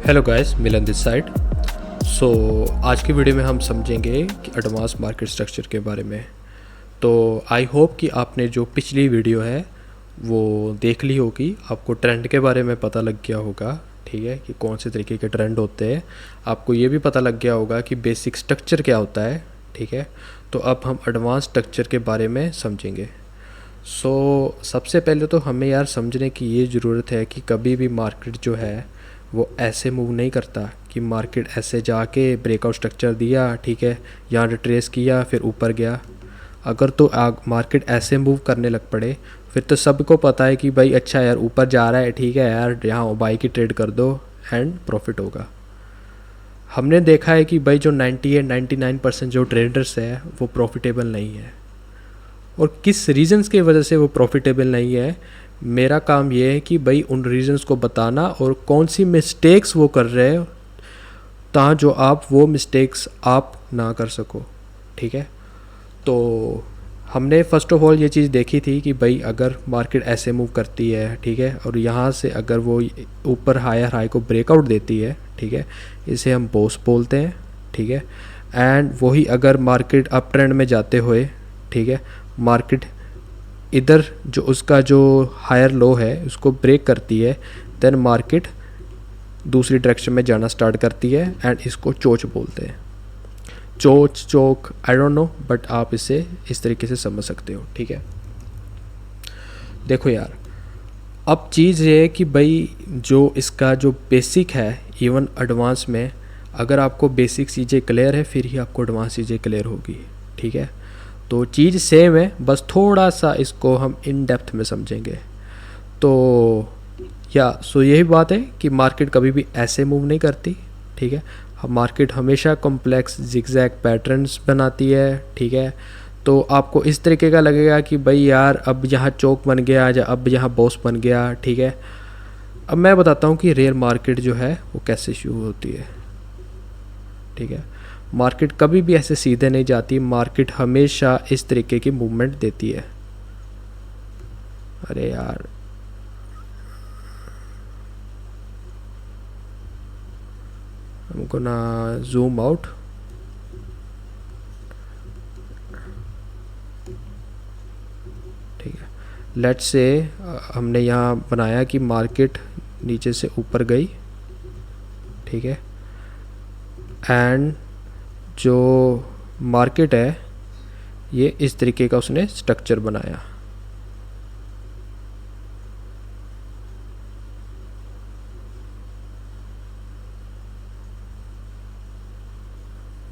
Hello guys, Milan this side. So आज की video में हम समझेंगे कि एडवांस मार्केट स्ट्रक्चर के बारे में। तो आई होप कि आपने जो पिछली वीडियो है वो देख ली होगी, आपको ट्रेंड के बारे में पता लग गया होगा, ठीक है, कि कौन से तरीके के ट्रेंड होते हैं। आपको ये भी पता लग गया होगा कि बेसिक स्ट्रक्चर क्या होता है, ठीक है। तो अब हम एडवांस स्ट्रक्चर के बारे में समझेंगे। सबसे पहले तो हमें यार समझने की ये ज़रूरत है कि कभी भी मार्केट जो है वो ऐसे मूव नहीं करता कि मार्केट ऐसे जाके ब्रेकआउट स्ट्रक्चर दिया, ठीक है, यहाँ रिट्रेस किया फिर ऊपर गया। अगर तो मार्केट ऐसे मूव करने लग पड़े फिर तो सबको पता है कि भाई अच्छा यार ऊपर जा रहा है, ठीक है यार, यहाँ बाई की ट्रेड कर दो एंड प्रॉफिट होगा। हमने देखा है कि भाई जो 98-99% जो ट्रेडर्स है वो प्रॉफिटेबल नहीं है। और किस रीजंस की वजह से वो प्रॉफिटेबल नहीं है, मेरा काम ये है कि भाई उन रीजंस को बताना और कौन सी मिस्टेक्स वो कर रहे हैं ताकि जो आप वो मिस्टेक्स आप ना कर सको, ठीक है। तो हमने फ़र्स्ट ऑफ ऑल ये चीज़ देखी थी कि भाई अगर मार्केट ऐसे मूव करती है, ठीक है, और यहाँ से अगर वो ऊपर हायर हाई को ब्रेकआउट देती है, ठीक है, इसे हम बॉस बोलते हैं, ठीक है। एंड वही अगर मार्केट अप ट्रेंड में जाते हुए, ठीक है, मार्केट इधर जो उसका जो हायर लो है उसको ब्रेक करती है, देन मार्केट दूसरी डायरेक्शन में जाना स्टार्ट करती है एंड इसको चोच बोलते हैं। चोच, चोक, आई डोंट नो, बट आप इसे इस तरीके से समझ सकते हो, ठीक है। देखो यार, अब चीज़ ये है कि भाई जो इसका जो बेसिक है, इवन एडवांस में अगर आपको बेसिक चीज़ें क्लियर है फिर ही आपको एडवांस चीज़ें क्लियर होगी, ठीक है। तो चीज़ सेम है, बस थोड़ा सा इसको हम इन डेप्थ में समझेंगे। तो यही बात है कि मार्केट कभी भी ऐसे मूव नहीं करती, ठीक है। मार्केट हमेशा कॉम्प्लेक्स जिगजैग पैटर्न्स बनाती है, ठीक है। तो आपको इस तरीके का लगेगा कि भाई यार अब यहाँ चौक बन गया या अब यहाँ बॉस बन गया, ठीक है। अब मैं बताता हूँ कि रियल मार्केट जो है वो कैसे शुरू होती है, ठीक है। मार्केट कभी भी ऐसे सीधे नहीं जाती, मार्केट हमेशा इस तरीके की मूवमेंट देती है। अरे यार, हमको ना जूम आउट, ठीक है। लेट्स से हमने यहाँ बनाया कि मार्केट नीचे से ऊपर गई, ठीक है, एंड जो मार्केट है ये इस तरीके का उसने स्ट्रक्चर बनाया,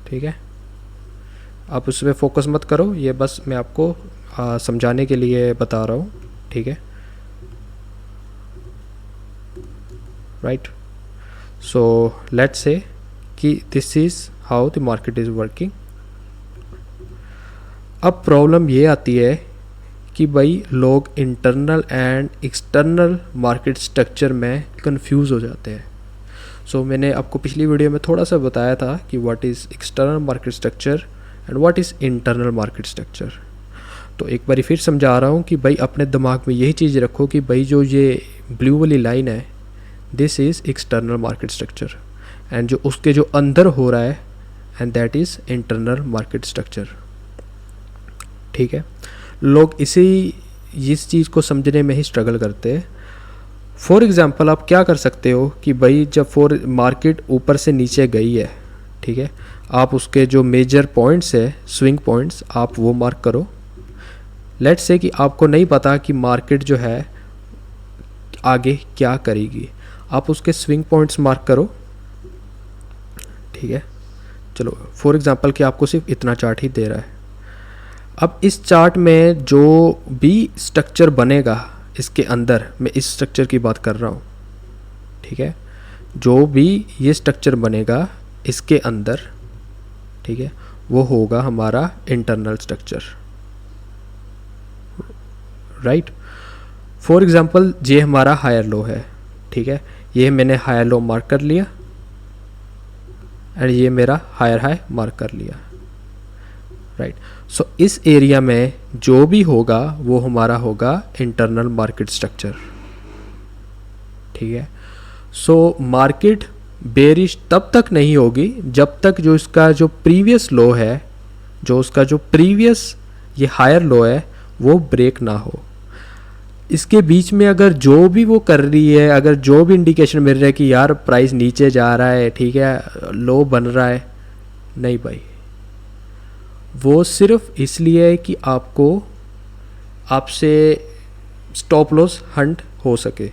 ठीक है। आप उसमें फोकस मत करो, ये बस मैं आपको समझाने के लिए बता रहा हूँ, ठीक है, राइट। सो लेट्स से कि this is how the market is working. अब प्रॉब्लम ये आती है कि भाई लोग internal and external market structure में कंफ्यूज हो जाते हैं। मैंने आपको पिछली वीडियो में थोड़ा सा बताया था कि what is external market structure and what is internal market structure. तो एक बार फिर समझा रहा हूँ कि भाई अपने दिमाग में यही चीज़ रखो कि भाई जो ये ब्लू वाली लाइन है this is external market structure and जो उसके जो अंदर हो रहा है and that is internal market structure, ठीक है। लोग इस चीज़ को समझने में ही स्ट्रगल करते हैं। फॉर एग्ज़ाम्पल आप क्या कर सकते हो कि भाई जब मार्केट ऊपर से नीचे गई है, ठीक है, आप उसके जो मेजर पॉइंट्स है, स्विंग पॉइंट्स, आप वो मार्क करो। लेट्स से कि आपको नहीं पता कि मार्केट जो है आगे क्या करेगी, आप उसके स्विंग पॉइंट्स मार्क करो, ठीक है। चलो फॉर एग्ज़ाम्पल कि आपको सिर्फ इतना चार्ट ही दे रहा है। अब इस चार्ट में जो भी स्ट्रक्चर बनेगा इसके अंदर, मैं इस स्ट्रक्चर की बात कर रहा हूँ, ठीक है, जो भी ये स्ट्रक्चर बनेगा इसके अंदर, ठीक है, वो होगा हमारा internal structure, right. For example ये हमारा हायर लो है, ठीक है, ये मैंने हायर लो मार्क कर लिया एंड ये मेरा हायर हाई मार्क कर लिया, राइट। इस एरिया में जो भी होगा वो हमारा होगा इंटरनल मार्केट स्ट्रक्चर, ठीक है। मार्केट बेरिश तब तक नहीं होगी जब तक जो इसका जो प्रीवियस लो है, जो उसका जो प्रीवियस ये हायर लो है वो ब्रेक ना हो। इसके बीच में अगर जो भी वो कर रही है, अगर जो भी इंडिकेशन मिल रहा है कि यार प्राइस नीचे जा रहा है, ठीक है, लो बन रहा है, नहीं भाई, वो सिर्फ इसलिए है कि आपको आपसे स्टॉप लॉस हंट हो सके।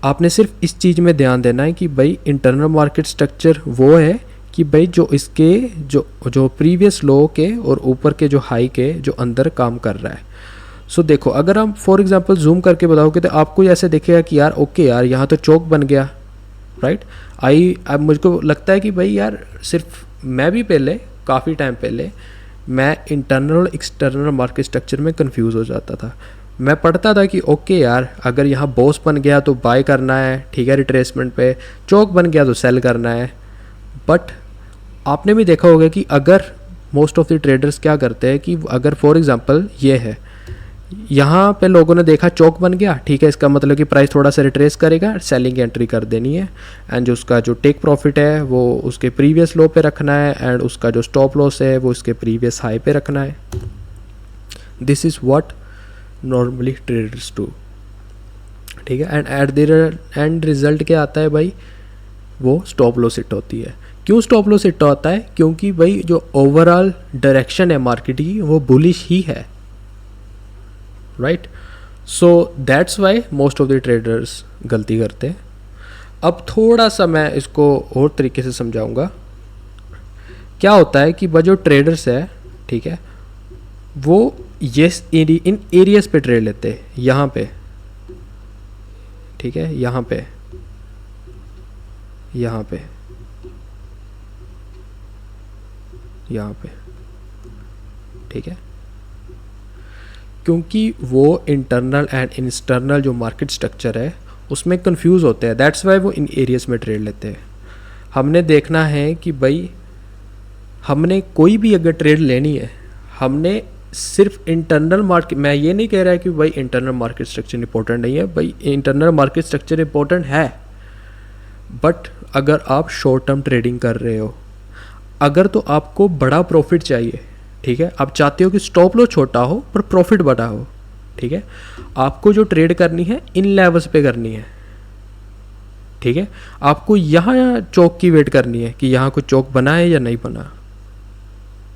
आपने सिर्फ इस चीज़ में ध्यान देना है कि भाई इंटरनल मार्केट स्ट्रक्चर वो है कि भाई जो इसके जो जो प्रीवियस लो के और ऊपर के जो हाई के जो अंदर काम कर रहा है। सो देखो, अगर हम फॉर एग्जांपल जूम करके बताओगे तो आपको ऐसे दिखेगा कि यार ओके यार यहाँ तो चौक बन गया, राइट। अब मुझको लगता है कि भाई यार सिर्फ मैं भी पहले काफ़ी टाइम पहले मैं इंटरनल और एक्सटर्नल मार्केट स्ट्रक्चर में कंफ्यूज हो जाता था। मैं पढ़ता था कि ओके यार अगर यहाँ बॉस बन गया तो बाय करना है, ठीक है, रिट्रेसमेंट पे, चौक बन गया तो सेल करना है। बट आपने भी देखा होगा कि अगर मोस्ट ऑफ द ट्रेडर्स क्या करते हैं कि अगर फॉर एग्जांपल ये है, यहाँ पे लोगों ने देखा चौक बन गया, ठीक है, इसका मतलब कि प्राइस थोड़ा सा रिट्रेस करेगा, सेलिंग एंट्री कर देनी है, एंड जो उसका जो टेक प्रॉफिट है वो उसके प्रीवियस लो पे रखना है, एंड उसका जो स्टॉप लॉस है वो उसके प्रीवियस हाई पे रखना है। This is what normally traders do, ठीक है। And at the end result क्या आता है भाई, वो स्टॉप लॉस हिट होती है। क्यों स्टॉप लॉस हिट होता है? क्योंकि भाई जो ओवरऑल डायरेक्शन है मार्केट की वो बुलिश ही है, right. So that's why most of the traders गलती करते हैं। अब थोड़ा सा मैं इसको और तरीके से समझाऊंगा। क्या होता है कि वह जो ट्रेडर्स है, ठीक है, वो ये इन एरियाज पे ट्रेड लेते हैं, यहाँ पे, ठीक है, यहाँ पे, यहाँ पे, यहाँ पे, ठीक है, क्योंकि वो इंटरनल एंड एक्सटर्नल जो मार्केट स्ट्रक्चर है उसमें कंफ्यूज होते हैं। दैट्स वाई वो इन एरियाज में ट्रेड लेते हैं। हमने देखना है कि भाई हमने कोई भी अगर ट्रेड लेनी है, हमने सिर्फ इंटरनल मार्केट, मैं ये नहीं कह रहा है कि भाई इंटरनल मार्केट स्ट्रक्चर इंपॉर्टेंट नहीं है, भाई इंटरनल मार्केट स्ट्रक्चर इंपॉर्टेंट है, बट अगर आप शॉर्ट टर्म ट्रेडिंग कर रहे हो, अगर तो आपको बड़ा प्रॉफिट चाहिए, ठीक है, आप चाहते हो कि स्टॉप लॉस छोटा हो पर प्रॉफिट बड़ा हो, ठीक है, आपको जो ट्रेड करनी है इन लेवल्स पे करनी है, ठीक है, आपको यहाँ चौक की वेट करनी है कि यहाँ कोई चौक बना है या नहीं बना,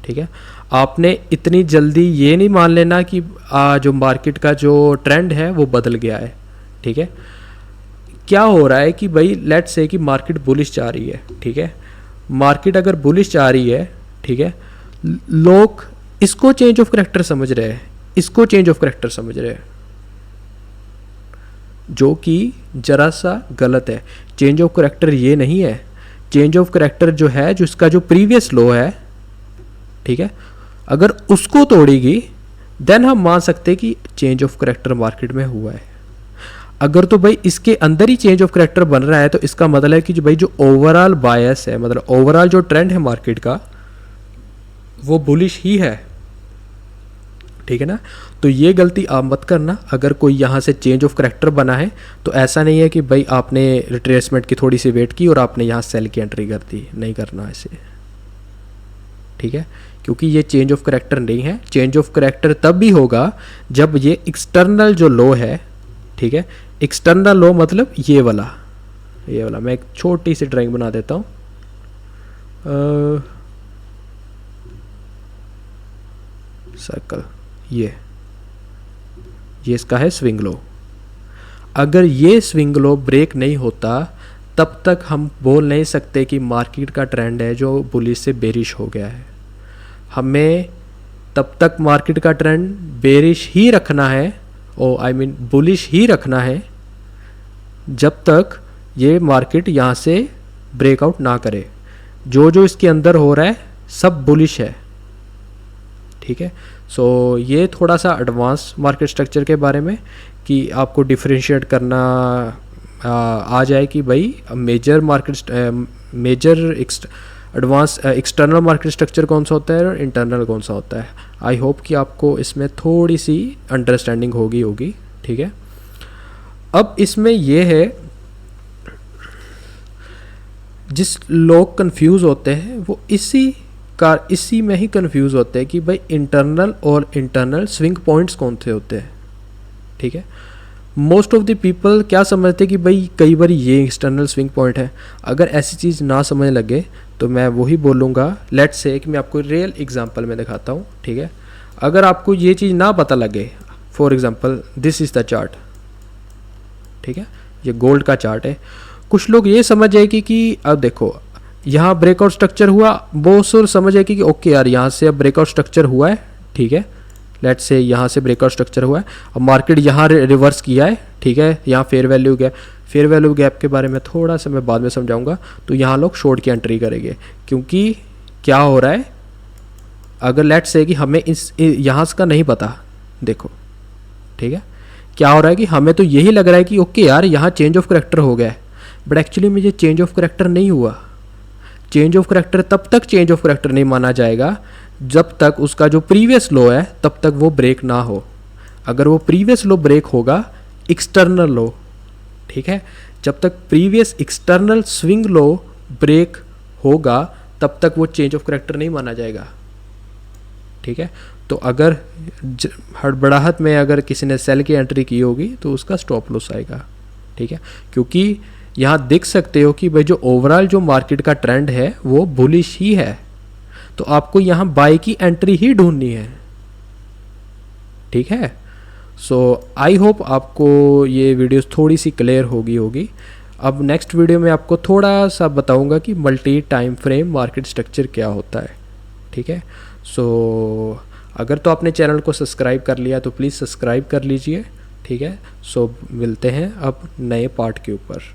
ठीक है। आपने इतनी जल्दी ये नहीं मान लेना कि जो मार्केट का जो ट्रेंड है वो बदल गया है, ठीक है। क्या हो रहा है कि भाई लेट्स से कि मार्केट बुलिश जा रही है, ठीक है, मार्केट अगर बुलिश जा रही है, ठीक है, लोग इसको चेंज ऑफ करैक्टर समझ रहे हैं, इसको चेंज ऑफ करैक्टर समझ रहे हैं, जो कि जरा सा गलत है। चेंज ऑफ करैक्टर ये नहीं है। चेंज ऑफ करैक्टर जो है, जो इसका जो प्रीवियस लो है, ठीक है, अगर उसको तोड़ेगी देन हम मान सकते हैं कि चेंज ऑफ करैक्टर मार्केट में हुआ है। अगर तो भाई इसके अंदर ही चेंज ऑफ करैक्टर बन रहा है तो इसका मतलब है कि जो भाई जो ओवरऑल बायस है, मतलब ओवरऑल जो ट्रेंड है मार्केट का वो बुलिश ही है, ठीक है ना। तो ये गलती आप मत करना। अगर कोई यहाँ से चेंज ऑफ करैक्टर बना है तो ऐसा नहीं है कि भाई आपने रिट्रेसमेंट की थोड़ी सी वेट की और आपने यहाँ सेल की एंट्री कर दी, नहीं करना ऐसे, ठीक है, क्योंकि ये चेंज ऑफ करैक्टर नहीं है। चेंज ऑफ करैक्टर तब भी होगा जब ये एक्सटर्नल जो लो है, ठीक है, एक्सटर्नल लो मतलब ये वाला मैं एक छोटी सी ड्राइंग बना देता हूँ। सर्कल, ये इसका है स्विंग लो। अगर ये स्विंग लो ब्रेक नहीं होता तब तक हम बोल नहीं सकते कि मार्केट का ट्रेंड है जो बुलिश से बेरिश हो गया है। हमें तब तक मार्केट का ट्रेंड बेरिश ही रखना है, बुलिश ही रखना है, जब तक ये मार्केट यहाँ से ब्रेकआउट ना करे। जो इसके अंदर हो रहा है सब बुलिश है, ठीक है। सो ये थोड़ा सा एडवांस मार्केट स्ट्रक्चर के बारे में कि आपको डिफरेंशिएट करना आ जाए कि भाई major advance external market structure कौन सा होता है और इंटरनल कौन सा होता है। आई होप कि आपको इसमें थोड़ी सी अंडरस्टैंडिंग होगी, ठीक है। अब इसमें यह है जिस लोग कंफ्यूज होते हैं वो इसी में ही कंफ्यूज होते हैं कि भाई इंटरनल और इंटरनल स्विंग पॉइंट्स कौन से होते हैं। ठीक है, मोस्ट ऑफ द पीपल क्या समझते हैं कि भाई कई बार ये एक्सटर्नल स्विंग पॉइंट है। अगर ऐसी चीज़ ना समझ लगे तो मैं वही बोलूँगा, लेट्स से कि मैं आपको रियल एग्जांपल में दिखाता हूँ। ठीक है, अगर आपको ये चीज़ ना पता लगे, for example this is the chart. ठीक है, ये गोल्ड का चार्ट है। कुछ लोग ये समझ जाएगी कि अब देखो यहाँ ब्रेकआउट स्ट्रक्चर हुआ, बहुत से समझ जाएगी कि ओके यार यहाँ से अब ब्रेकआउट स्ट्रक्चर हुआ है। ठीक है, लेट्स से यहाँ से ब्रेकआउट स्ट्रक्चर हुआ है, अब मार्केट यहाँ रिवर्स किया है। ठीक है, यहाँ fair value gap, fair value gap के बारे में थोड़ा सा मैं बाद में समझाऊंगा। तो यहाँ लोग शॉर्ट की एंट्री करेंगे, क्योंकि क्या हो रहा है, अगर लेट्स से कि हमें इस यहाँ का नहीं पता, देखो ठीक है क्या हो रहा है कि हमें तो यही लग रहा है कि ओके यार यहाँ चेंज ऑफ करेक्टर हो गया है, बट एक्चुअली में ये चेंज ऑफ करेक्टर नहीं हुआ। चेंज ऑफ करेक्टर तब तक चेंज ऑफ करेक्टर नहीं माना जाएगा जब तक उसका जो प्रीवियस लो है तब तक वो ब्रेक ना हो। अगर वो प्रीवियस लो ब्रेक होगा, एक्सटर्नल लो, ठीक है, जब तक previous external swing low break होगा तब तक वो चेंज ऑफ करेक्टर नहीं माना जाएगा। ठीक है, तो अगर हड़बड़ाहट में अगर किसी ने सेल की एंट्री की होगी तो उसका स्टॉप लॉस आएगा। ठीक है, क्योंकि यहाँ देख सकते हो कि भाई जो ओवरऑल जो मार्केट का ट्रेंड है वो बुलिश ही है, तो आपको यहाँ बाय की एंट्री ही ढूंढनी है। ठीक है, सो आई होप आपको ये वीडियोस थोड़ी सी क्लियर होगी। अब नेक्स्ट वीडियो में आपको थोड़ा सा बताऊंगा कि multi time frame market structure क्या होता है। ठीक है, सो अगर तो आपने चैनल को सब्सक्राइब कर लिया तो प्लीज़ सब्सक्राइब कर लीजिए। ठीक है, सो मिलते हैं अब नए पार्ट के ऊपर।